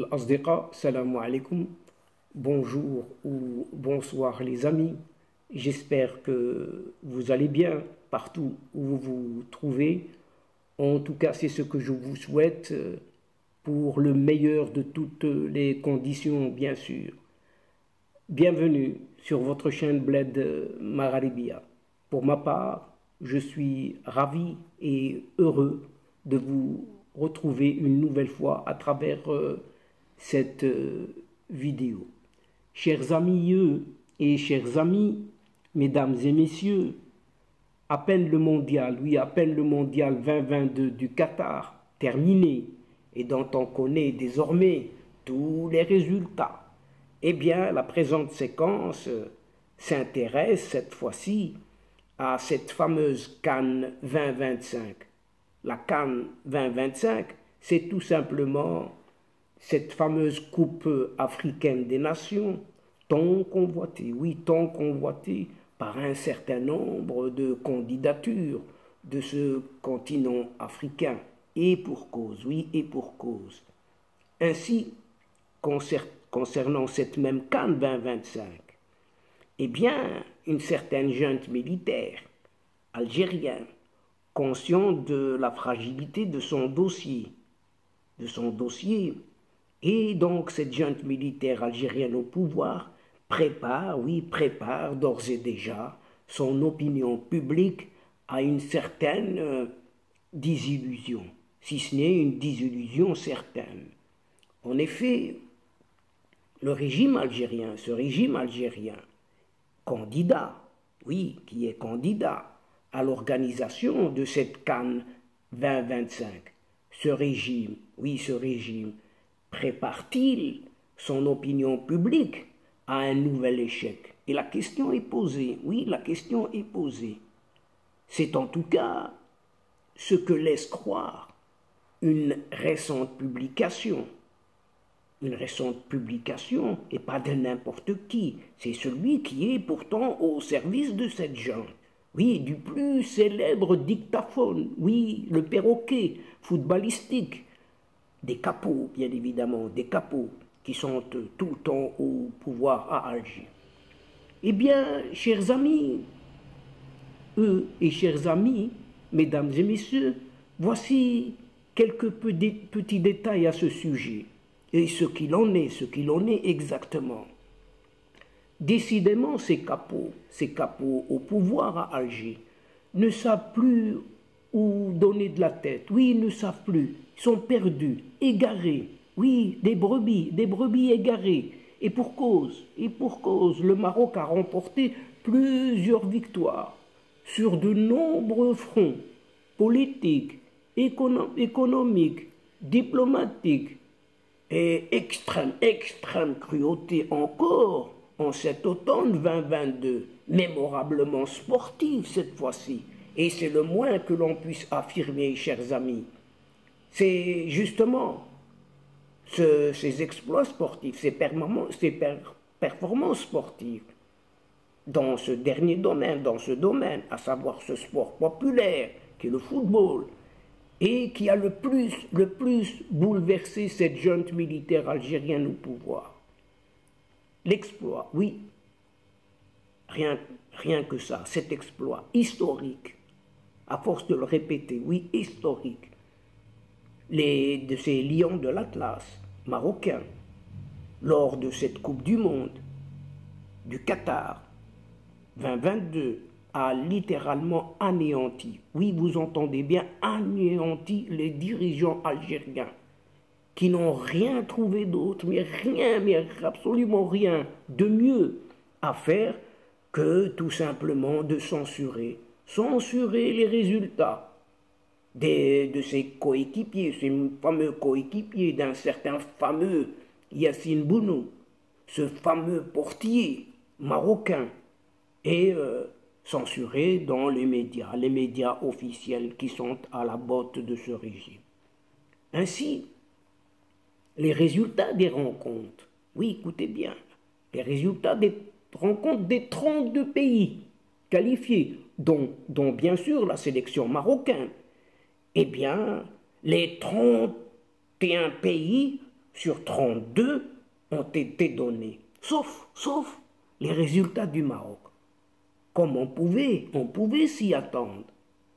الأصدقاء السلام عليكم. Bonjour ou bonsoir les amis. J'espère que vous allez bien partout où vous vous trouvez. En tout cas, c'est ce que je vous souhaite pour le meilleur de toutes les conditions, bien sûr. Bienvenue sur votre chaîne Bled Magharibia. Pour ma part, je suis ravi et heureux de vous retrouver une nouvelle fois à travers cette vidéo. Chers amis et chers amis, mesdames et messieurs, à peine le mondial 2022 du Qatar terminé et dont on connaît désormais tous les résultats, eh bien la présente séquence s'intéresse cette fois-ci à cette fameuse CAN 2025. La CAN 2025, c'est tout simplement cette fameuse coupe africaine des nations, tant convoitée, oui, tant convoitée par un certain nombre de candidatures de ce continent africain. Et pour cause, oui, et pour cause. Ainsi, concernant cette même CAN 2025, eh bien, une certaine junte militaire algérienne, consciente de la fragilité de son dossier, et donc cette junte militaire algérienne au pouvoir prépare d'ores et déjà son opinion publique à une certaine désillusion, si ce n'est une désillusion certaine. En effet, ce régime algérien, qui est candidat à l'organisation de cette CAN 2025, ce régime prépare-t-il son opinion publique à un nouvel échec? Et la question est posée, C'est en tout cas ce que laisse croire une récente publication, et pas de n'importe qui, c'est celui qui est pourtant au service de cette junte. Oui, du plus célèbre dictaphone, oui, le perroquet footballistique, des capots, bien évidemment, des capots qui sont tout le temps au pouvoir à Alger. Eh bien, chers amis, mesdames et messieurs, voici quelques petits détails à ce sujet et ce qu'il en est exactement. Décidément, ces capots au pouvoir à Alger ne savent plus où donner de la tête. Oui, ils ne savent plus. Ils sont perdus, égarés. Oui, des brebis égarées. Et pour cause, le Maroc a remporté plusieurs victoires sur de nombreux fronts politiques, économiques, diplomatiques et extrême cruauté encore en cet automne 2022, mémorablement sportif cette fois-ci. Et c'est le moins que l'on puisse affirmer, chers amis. C'est justement ces exploits sportifs, ces performances sportives dans ce domaine, à savoir ce sport populaire qui est le football, et qui a le plus bouleversé cette junte militaire algérienne au pouvoir. L'exploit, oui, rien que ça, cet exploit historique, à force de le répéter, oui, historique, de ces lions de l'Atlas marocains, lors de cette Coupe du Monde du Qatar 2022, a littéralement anéanti, oui, vous entendez bien, anéanti les dirigeants algériens, qui n'ont rien trouvé d'autre, mais absolument rien de mieux à faire que tout simplement de censurer les résultats de ses coéquipiers, ces fameux coéquipiers d'un certain fameux Yassine Bounou, ce fameux portier marocain, et censuré dans les médias officiels qui sont à la botte de ce régime. Ainsi, les résultats des rencontres, oui, écoutez bien, les résultats des rencontres des 32 pays qualifiés, dont bien sûr la sélection marocaine, eh bien, les 31 pays sur 32 ont été donnés, sauf les résultats du Maroc. Comme on pouvait s'y attendre.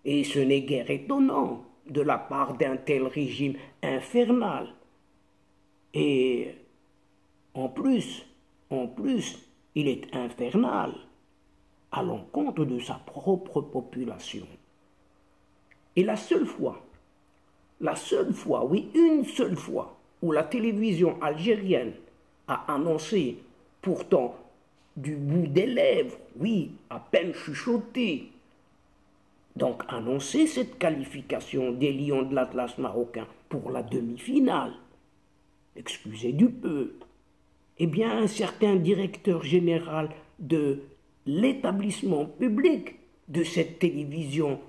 Et ce n'est guère étonnant de la part d'un tel régime infernal. Et en plus, il est infernal à l'encontre de sa propre population. Et la seule fois, oui, une seule fois, où la télévision algérienne a annoncé, pourtant du bout des lèvres, oui, à peine chuchoté, donc annoncé cette qualification des Lions de l'Atlas marocain pour la demi-finale, excusez du peu, eh bien un certain directeur général de l'établissement public de cette télévision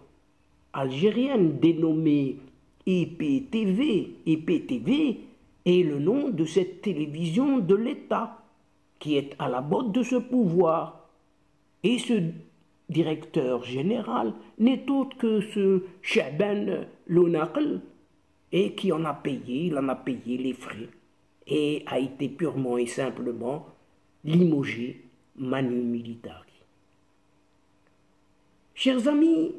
algérienne dénommée EPTV est le nom de cette télévision de l'État qui est à la botte de ce pouvoir. Et ce directeur général n'est autre que ce Chaban Lonaql, et qui en a payé, il en a payé les frais, et a été purement et simplement limogé manu militari. Chers amis,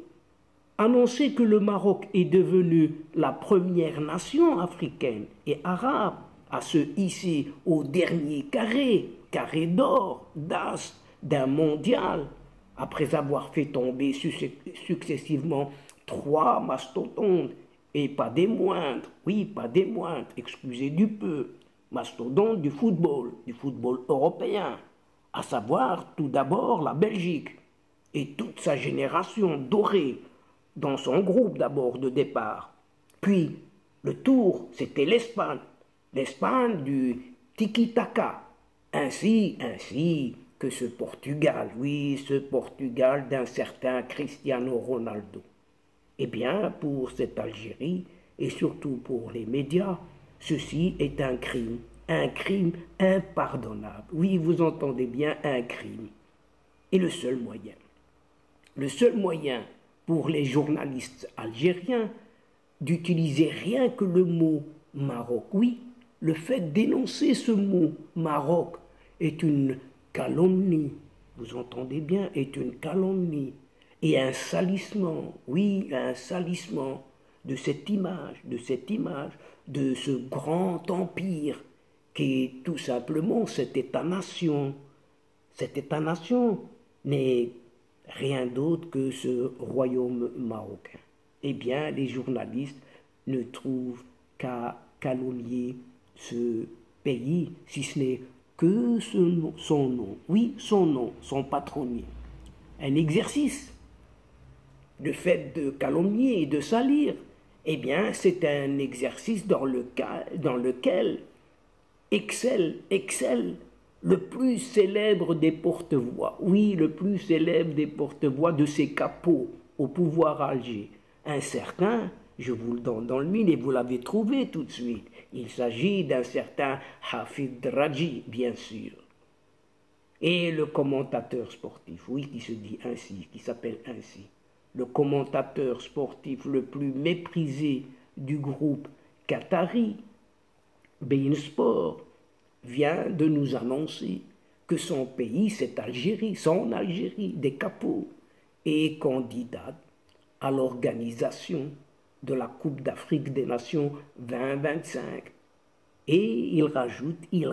annoncer que le Maroc est devenu la première nation africaine et arabe à se hisser au dernier carré d'or, d'as d'un mondial, après avoir fait tomber successivement 3 mastodontes, et pas des moindres, oui, pas des moindres, excusez du peu, mastodontes du football européen, à savoir tout d'abord la Belgique, et toute sa génération dorée, dans son groupe d'abord de départ. Puis, le tour, c'était l'Espagne du tiki-taka, ainsi que ce Portugal, oui, ce Portugal d'un certain Cristiano Ronaldo. Eh bien, pour cette Algérie, et surtout pour les médias, ceci est un crime impardonnable. Oui, vous entendez bien, un crime. Et le seul moyen pour les journalistes algériens d'utiliser rien que le mot Maroc. Oui, le fait d'énoncer ce mot Maroc est une calomnie, vous entendez bien, est une calomnie et un salissement, oui, un salissement de cette image, de ce grand empire qui est tout simplement cet État-nation. Cet État-nation n'est rien d'autre que ce royaume marocain. Eh bien, les journalistes ne trouvent qu'à calomnier ce pays, si ce n'est que son nom, oui, son nom, son patronyme. Un exercice. Le fait de calomnier et de salir, eh bien, c'est un exercice dans lequel excelle le plus célèbre des porte-voix, oui, le plus célèbre des porte-voix de ces capots au pouvoir à Alger, un certain, je vous le donne dans le mille et vous l'avez trouvé tout de suite, il s'agit d'un certain Hafid Raji, bien sûr. Et le commentateur sportif, oui, qui se dit ainsi, qui s'appelle ainsi, le commentateur sportif le plus méprisé du groupe qatari, Bein Sport, vient de nous annoncer que son pays, cette Algérie, son Algérie, des capots, est candidate à l'organisation de la Coupe d'Afrique des Nations 2025. Et il rajoute, et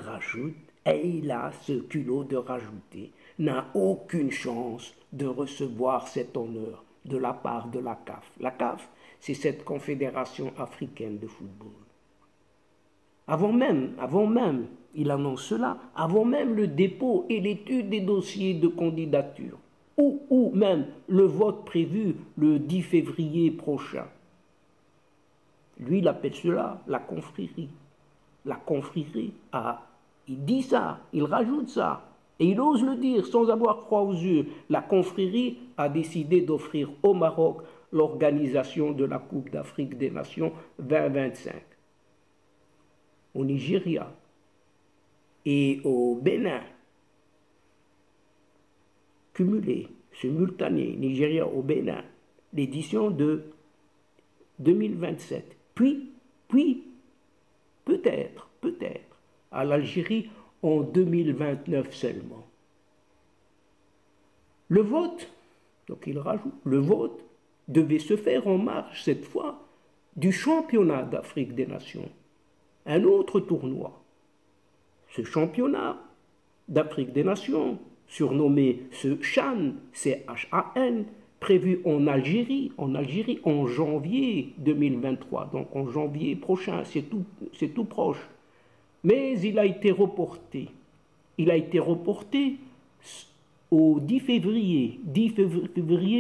il a ce culot de rajouter, n'a aucune chance de recevoir cet honneur de la part de la CAF. La CAF, c'est cette confédération africaine de football. Avant même, il annonce cela, avant même le dépôt et l'étude des dossiers de candidature, ou même le vote prévu le 10 février prochain. Lui, il appelle cela la confrérie. La confrérie, il dit ça, il rajoute ça, et il ose le dire sans avoir froid aux yeux. La confrérie a décidé d'offrir au Maroc l'organisation de la Coupe d'Afrique des Nations 2025. Au Nigeria et au Bénin, cumulé, simultané, Nigeria au Bénin, l'édition de 2027. Puis, peut-être, à l'Algérie en 2029 seulement. Le vote, donc il rajoute, le vote devait se faire en marge cette fois du championnat d'Afrique des Nations, un autre tournoi. Ce championnat d'Afrique des Nations, surnommé ce CHAN, C-H-A-N, prévu en Algérie en janvier 2023, donc en janvier prochain, c'est tout proche. Mais il a été reporté. Il a été reporté au 10 février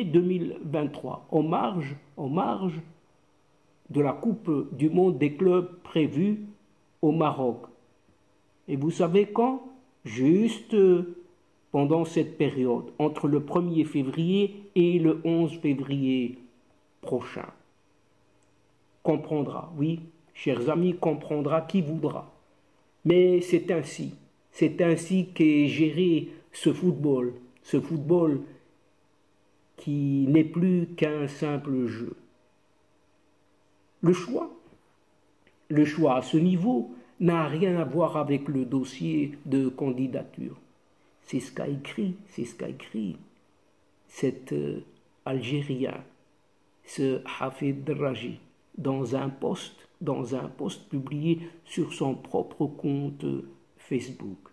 2023, en marge de la Coupe du Monde des clubs prévue au Maroc. Et vous savez quand? Juste pendant cette période, entre le 1er février et le 11 février prochain. Comprendra, oui, chers amis, comprendra qui voudra. Mais c'est ainsi qu'est géré ce football qui n'est plus qu'un simple jeu. Le choix à ce niveau n'a rien à voir avec le dossier de candidature. C'est ce qu'a écrit cet Algérien, ce Hafid Raji, dans un post publié sur son propre compte Facebook.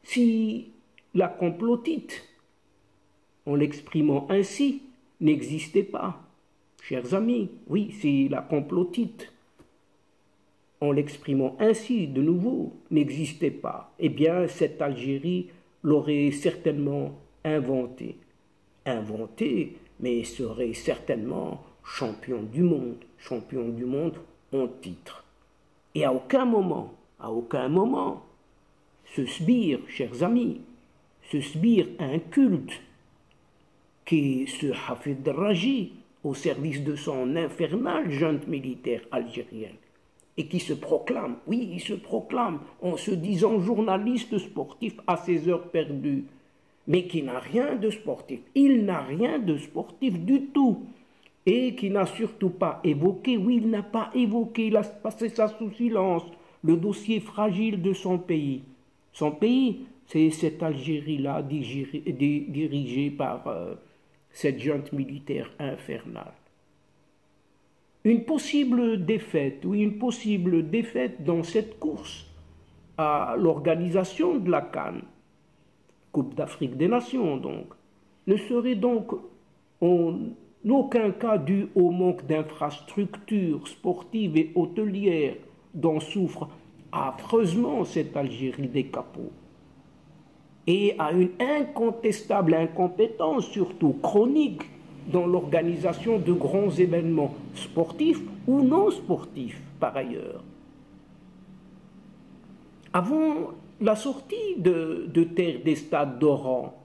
Si la complotite, en l'exprimant ainsi, n'existait pas, chers amis, oui, si la complotite, en l'exprimant ainsi, de nouveau, n'existait pas, eh bien, cette Algérie l'aurait certainement inventé, mais serait certainement champion du monde en titre. Et à aucun moment, ce sbire, chers amis, ce sbire un culte qui est ce Hafid Raji au service de son infernale junte militaire algérienne et qui se proclame, oui, il se proclame en se disant journaliste sportif à ses heures perdues, mais qui n'a rien de sportif. Il n'a rien de sportif du tout. Et qui n'a surtout pas évoqué, oui, il n'a pas évoqué, il a passé ça sous silence, le dossier fragile de son pays. Son pays, c'est cette Algérie-là dirigée par cette junte militaire infernale. Une possible défaite dans cette course à l'organisation de la CAN, Coupe d'Afrique des Nations donc, ne serait donc en aucun cas due au manque d'infrastructures sportives et hôtelières dont souffre affreusement cette Algérie des capots, et à une incontestable incompétence, surtout chronique, dans l'organisation de grands événements sportifs ou non sportifs par ailleurs. Avant la sortie de terre des stades d'Oran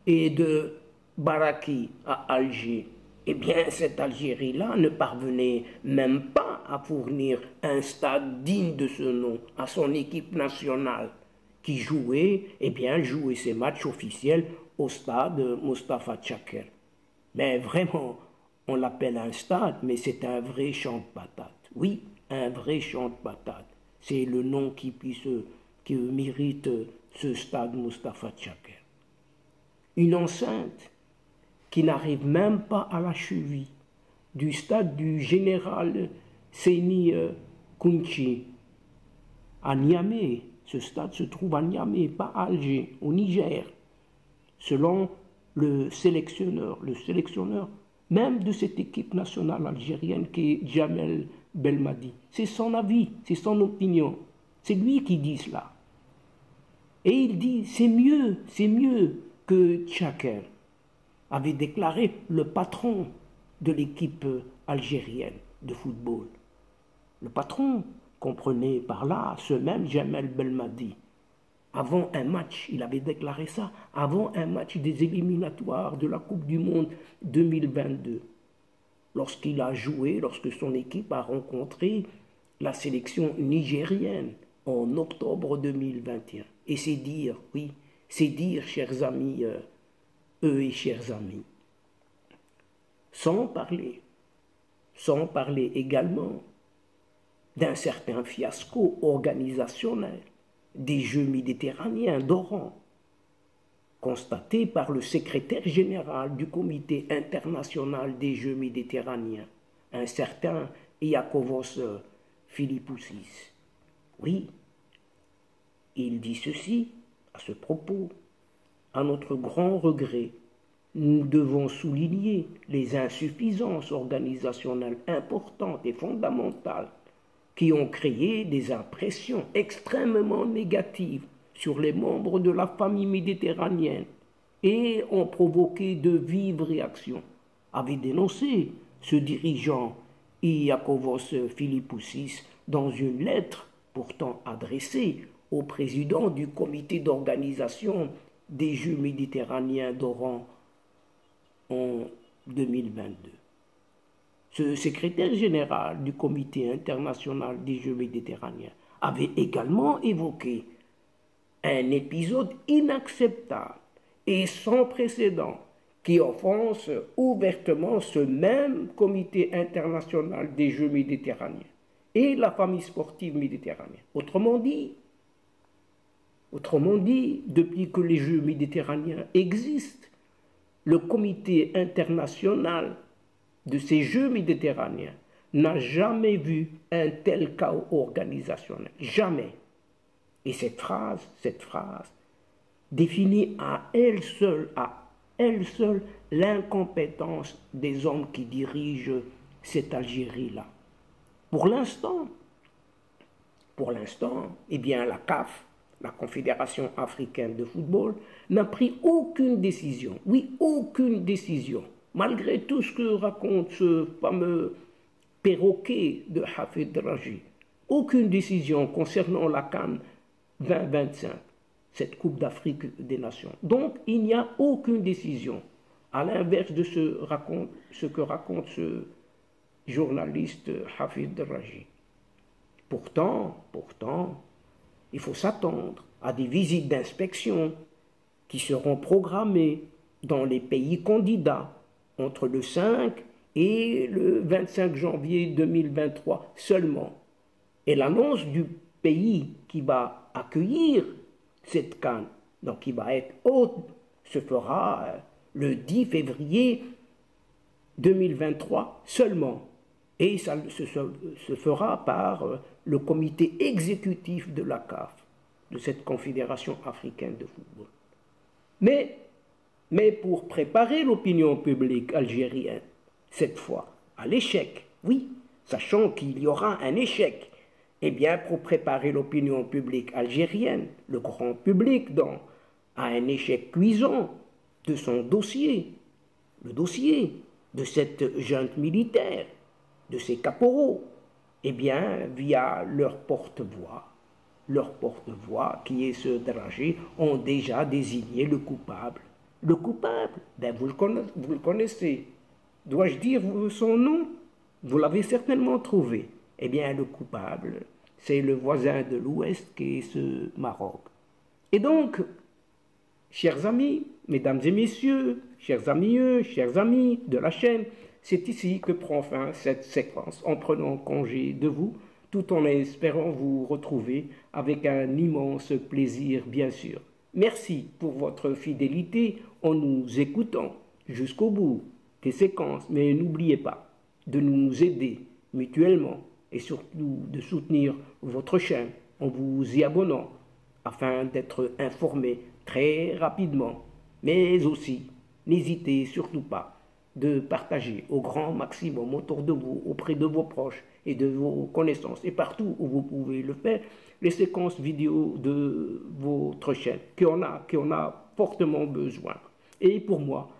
et de Baraki à Alger, eh bien cette Algérie-là ne parvenait même pas à fournir un stade digne de ce nom à son équipe nationale qui jouait ses matchs officiels au stade Mostafa Tchaker. Mais vraiment, on l'appelle un stade, mais c'est un vrai champ de patates. Oui, un vrai champ de patates. C'est le nom qui mérite ce stade Mostafa Tchaker. Une enceinte qui n'arrive même pas à la cheville du stade du général Séni Kounchi à Niamey. Ce stade se trouve à Niamey, pas à Alger, au Niger. Selon le sélectionneur même de cette équipe nationale algérienne qui est Djamel Belmadi. C'est son avis, c'est son opinion. C'est lui qui dit cela. Et il dit, c'est mieux que Tchaker, avait déclaré le patron de l'équipe algérienne de football. Le patron comprenait par là ce même Djamel Belmadi. Avant un match, il avait déclaré ça, avant un match des éliminatoires de la Coupe du Monde 2022. Lorsque son équipe a rencontré la sélection nigérienne en octobre 2021. Et c'est dire, oui, c'est dire, chers amis, chers amis. Sans parler également d'un certain fiasco organisationnel des Jeux méditerranéens d'Oran, constaté par le secrétaire général du Comité international des Jeux méditerranéens, un certain Iakovos Philippoussis. Oui, il dit ceci à ce propos. À notre grand regret, nous devons souligner les insuffisances organisationnelles importantes et fondamentales qui ont créé des impressions extrêmement négatives sur les membres de la famille méditerranéenne et ont provoqué de vives réactions, avait dénoncé ce dirigeant Iakovos Philippoussis dans une lettre pourtant adressée au président du comité d'organisation des Jeux méditerranéens d'Oran en 2022. Ce secrétaire général du comité international des Jeux méditerranéens avait également évoqué un épisode inacceptable et sans précédent qui offense ouvertement ce même comité international des Jeux méditerranéens et la famille sportive méditerranéenne. Autrement dit, depuis que les Jeux méditerranéens existent, le comité international de ces Jeux méditerranéens n'a jamais vu un tel chaos organisationnel. Jamais. Et cette phrase définit à elle seule l'incompétence des hommes qui dirigent cette Algérie-là. Pour l'instant, eh bien, la CAF, la Confédération africaine de football, n'a pris aucune décision. Oui, aucune décision. Malgré tout ce que raconte ce fameux perroquet de Hafid Raji. Aucune décision concernant la CAN 2025, cette Coupe d'Afrique des Nations. Donc, il n'y a aucune décision. À l'inverse de ce que raconte ce journaliste Hafid Raji. Pourtant, il faut s'attendre à des visites d'inspection qui seront programmées dans les pays candidats entre le 5 et le 25 janvier 2023 seulement. Et l'annonce du pays qui va accueillir cette CAN, donc qui va être haute, se fera le 10 février 2023 seulement. Et ça se fera par le comité exécutif de la CAF, de cette Confédération africaine de football. Mais pour préparer l'opinion publique algérienne, cette fois, à l'échec, oui, sachant qu'il y aura un échec, eh bien, pour préparer l'opinion publique algérienne, le grand public, à un échec cuisant de son dossier, le dossier de cette junte militaire, de ces caporaux, eh bien, via leur porte-voix, qui est ce Draghi, ont déjà désigné le coupable. Le coupable, ben vous le connaissez. Dois-je dire son nom? Vous l'avez certainement trouvé. Eh bien, le coupable, c'est le voisin de l'Ouest qui est ce Maroc. Et donc, chers amis, mesdames et messieurs, chers amis de la chaîne, c'est ici que prend fin cette séquence en prenant congé de vous, tout en espérant vous retrouver avec un immense plaisir, bien sûr. Merci pour votre fidélité en nous écoutant jusqu'au bout des séquences, mais n'oubliez pas de nous aider mutuellement et surtout de soutenir votre chaîne en vous y abonnant afin d'être informé très rapidement. Mais aussi, n'hésitez surtout pas de partager au grand maximum autour de vous, auprès de vos proches et de vos connaissances, et partout où vous pouvez le faire, les séquences vidéo de votre chaîne, qui en a fortement besoin. Et pour moi,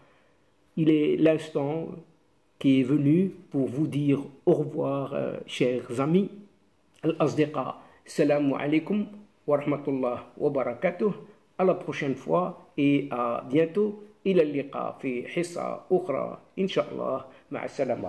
il est l'instant qui est venu pour vous dire au revoir, chers amis. Al-Asdiqa, salamu alaikum wa rahmatullah wa barakatuh. À la prochaine fois et à bientôt. إلى اللقاء في حصة أخرى إن شاء الله مع السلامة.